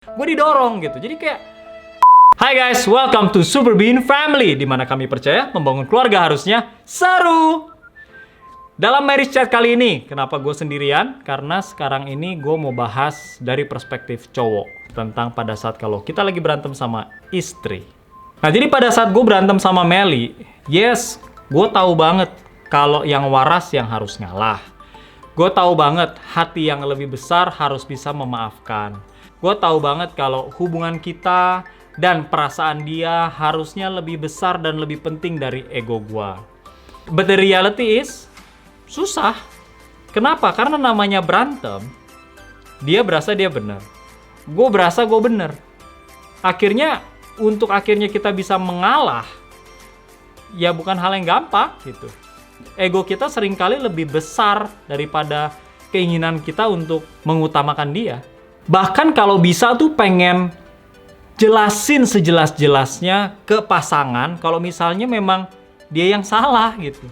gue didorong gitu. Jadi kayak, Hai guys, welcome to Super Bean Family, di mana kami percaya membangun keluarga harusnya seru. Dalam marriage chat kali ini, kenapa gue sendirian? Karena sekarang ini gue mau bahas dari perspektif cowok tentang pada saat kalau kita lagi berantem sama istri. Nah, jadi pada saat gue berantem sama Melly, yes, gue tahu banget kalau yang waras yang harus ngalah. Gue tahu banget hati yang lebih besar harus bisa memaafkan. Gue tahu banget kalau hubungan kita dan perasaan dia harusnya lebih besar dan lebih penting dari ego gue. But the reality is, susah. Kenapa? Karena namanya berantem, dia berasa dia benar. Gue berasa gue benar. Akhirnya, untuk akhirnya kita bisa mengalah, ya bukan hal yang gampang gitu. Ego kita seringkali lebih besar daripada keinginan kita untuk mengutamakan dia. Bahkan kalau bisa tuh pengen jelasin sejelas-jelasnya ke pasangan kalau misalnya memang dia yang salah gitu.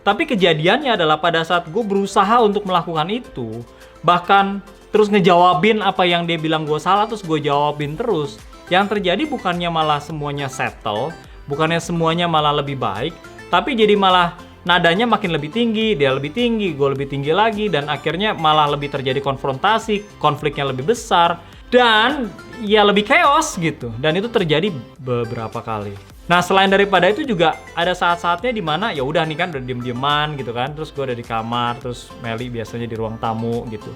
Tapi kejadiannya adalah pada saat gue berusaha untuk melakukan itu, bahkan terus ngejawabin apa yang dia bilang gue salah, terus gue jawabin terus, yang terjadi bukannya malah semuanya settle, bukannya semuanya malah lebih baik, tapi jadi malah nadanya makin lebih tinggi, dia lebih tinggi, gue lebih tinggi lagi, dan akhirnya malah lebih terjadi konfrontasi, konfliknya lebih besar, dan ya lebih chaos gitu. Dan itu terjadi beberapa kali. Nah, selain daripada itu juga ada saat-saatnya di mana ya udah nih kan udah diem-dieman gitu kan, terus gue ada di kamar, terus Melly biasanya di ruang tamu gitu.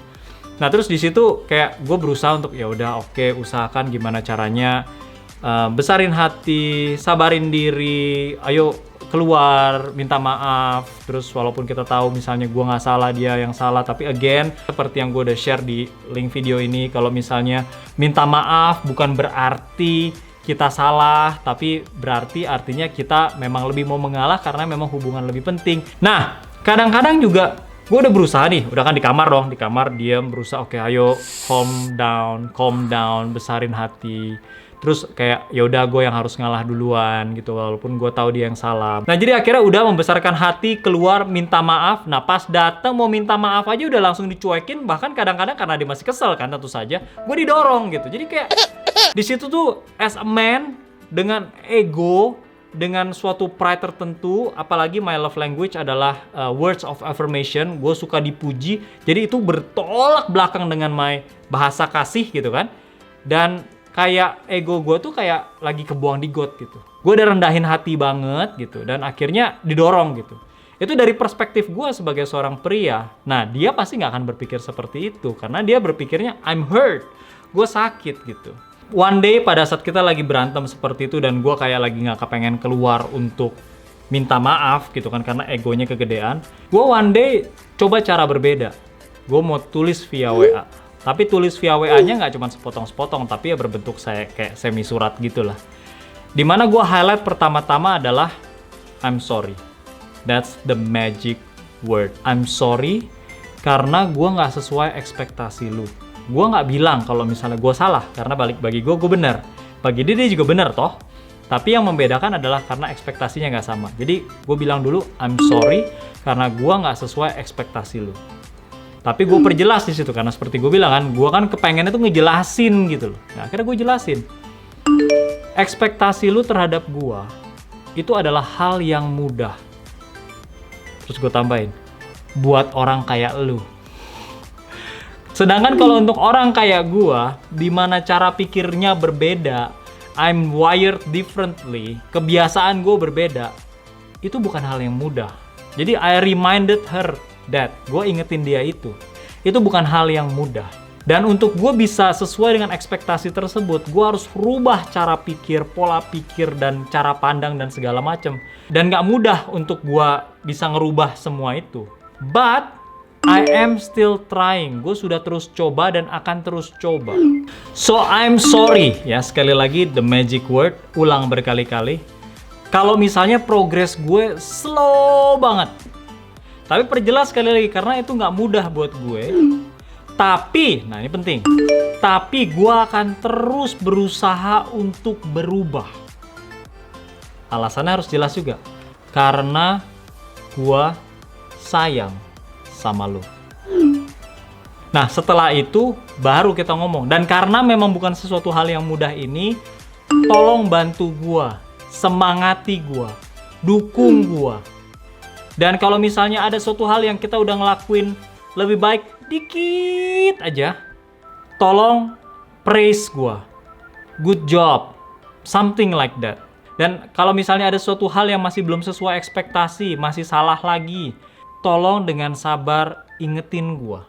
Nah, terus di situ kayak gue berusaha untuk ya udah oke, usahakan gimana caranya besarin hati, sabarin diri, ayo keluar, minta maaf. Terus walaupun kita tahu misalnya gue nggak salah, dia yang salah, tapi again seperti yang gue udah share di link video ini, kalau misalnya minta maaf bukan berarti kita salah, tapi berarti artinya kita memang lebih mau mengalah karena memang hubungan lebih penting. Nah, kadang-kadang juga gue udah berusaha nih, udah kan di kamar dong, di kamar diam, berusaha oke, ayo calm down, besarin hati. Terus kayak ya udah gue yang harus ngalah duluan gitu, walaupun gue tahu dia yang salah. Nah, jadi akhirnya udah membesarkan hati, keluar minta maaf. Nah, pas datang mau minta maaf aja udah langsung dicuekin, bahkan kadang-kadang karena dia masih kesel kan, tentu saja gue didorong gitu. Jadi kayak di situ tuh as a man dengan ego, dengan suatu pride tertentu, apalagi my love language adalah words of affirmation, gue suka dipuji, jadi itu bertolak belakang dengan my bahasa kasih gitu kan. Dan kayak ego gue tuh kayak lagi kebuang di got gitu. Gue udah rendahin hati banget gitu, dan akhirnya didorong gitu. Itu dari perspektif gue sebagai seorang pria. Nah, dia pasti nggak akan berpikir seperti itu, karena dia berpikirnya I'm hurt, gue sakit gitu. One day pada saat kita lagi berantem seperti itu, dan gue kayak lagi nggak kepengen keluar untuk minta maaf gitu kan, karena egonya kegedean. Gue one day coba cara berbeda. Gue mau tulis via WA. Tapi tulis via WA-nya nggak cuma sepotong-sepotong, tapi ya berbentuk kayak semi surat gitulah. Dimana gue highlight pertama-tama adalah I'm sorry. That's the magic word. I'm sorry karena gue nggak sesuai ekspektasi lu. Gue nggak bilang kalau misalnya gue salah, karena bagi gue benar. Bagi dia juga benar toh. Tapi yang membedakan adalah karena ekspektasinya nggak sama. Jadi gue bilang dulu I'm sorry karena gue nggak sesuai ekspektasi lu. Tapi gue perjelas di situ, karena seperti gue bilang kan, gue kan kepengennya tuh ngejelasin gitu loh. Nah, akhirnya gue jelasin. Ekspektasi lu terhadap gue itu adalah hal yang mudah. Terus gue tambahin, buat orang kayak lu. Sedangkan kalau untuk orang kayak gue, di mana cara pikirnya berbeda, I'm wired differently, kebiasaan gue berbeda, itu bukan hal yang mudah. Jadi I reminded her that, gue ingetin dia itu bukan hal yang mudah. Dan untuk gue bisa sesuai dengan ekspektasi tersebut, gue harus rubah cara pikir, pola pikir, dan cara pandang, dan segala macem. Dan gak mudah untuk gue bisa ngerubah semua itu. But I am still trying. Gue sudah terus coba dan akan terus coba. So I'm sorry. Ya, sekali lagi the magic word, ulang berkali-kali. Kalau misalnya progres gue slow banget. Tapi perjelas sekali lagi, karena itu nggak mudah buat gue. Tapi, nah ini penting. Tapi gue akan terus berusaha untuk berubah. Alasannya harus jelas juga. Karena gue sayang sama lo. Nah, setelah itu baru kita ngomong. Dan karena memang bukan sesuatu hal yang mudah ini, tolong bantu gua, semangati gua, dukung gua. Dan kalau misalnya ada suatu hal yang kita udah ngelakuin lebih baik dikit aja, tolong praise gua. Good job. Something like that. Dan kalau misalnya ada suatu hal yang masih belum sesuai ekspektasi, masih salah lagi, tolong dengan sabar ingetin gua.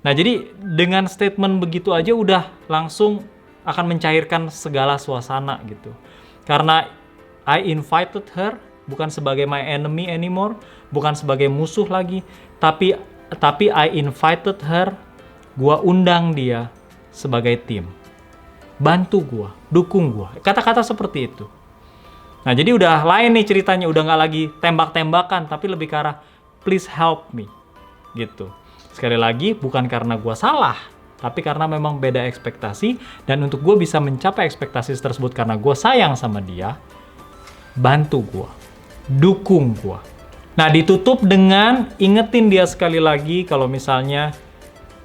Nah, jadi dengan statement begitu aja udah langsung akan mencairkan segala suasana gitu. Karena I invited her bukan sebagai my enemy anymore, bukan sebagai musuh lagi, tapi I invited her, gua undang dia sebagai tim. Bantu gua, dukung gua. Kata-kata seperti itu. Nah, jadi udah lain nih ceritanya, udah nggak lagi tembak-tembakan, tapi lebih ke arah please help me gitu. Sekali lagi, bukan karena gue salah, tapi karena memang beda ekspektasi, dan untuk gue bisa mencapai ekspektasi tersebut karena gue sayang sama dia, bantu gue, dukung gue. Nah, ditutup dengan ingetin dia sekali lagi kalau misalnya,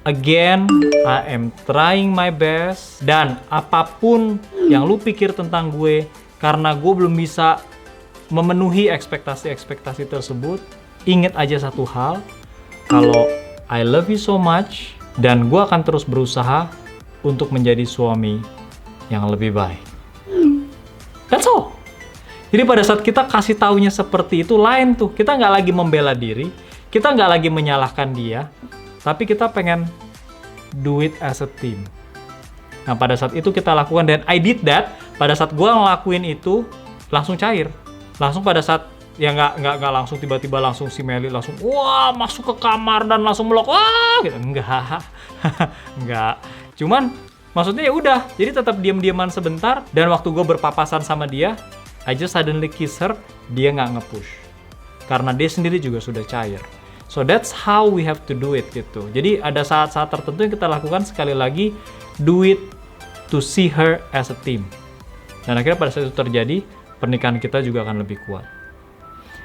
again, I am trying my best, dan apapun yang lu pikir tentang gue, karena gue belum bisa memenuhi ekspektasi-ekspektasi tersebut, inget aja satu hal, kalau I love you so much, dan gue akan terus berusaha untuk menjadi suami yang lebih baik. That's all. Jadi pada saat kita kasih taunya seperti itu, lain tuh. Kita nggak lagi membela diri, kita nggak lagi menyalahkan dia, tapi kita pengen do it as a team. Nah, pada saat itu kita lakukan, dan I did that. Pada saat gue ngelakuin itu, langsung cair. Langsung pada saat ya nggak langsung tiba-tiba langsung si Meli langsung wah masuk ke kamar dan langsung meluk wah gitu, enggak, cuman maksudnya ya udah, jadi tetap diam-diaman sebentar, dan waktu gue berpapasan sama dia, I just suddenly kiss her, dia nggak nge-push karena dia sendiri juga sudah cair. So that's how we have to do it gitu. Jadi ada saat-saat tertentu yang kita lakukan, sekali lagi do it to see her as a team, dan akhirnya pada saat itu terjadi, pernikahan kita juga akan lebih kuat.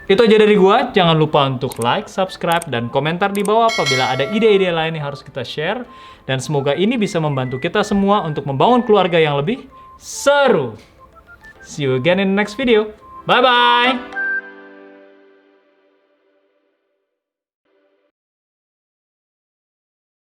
Itu aja dari gua, jangan lupa untuk like, subscribe, dan komentar di bawah apabila ada ide-ide lain yang harus kita share. Dan semoga ini bisa membantu kita semua untuk membangun keluarga yang lebih seru. See you again in the next video. Bye-bye!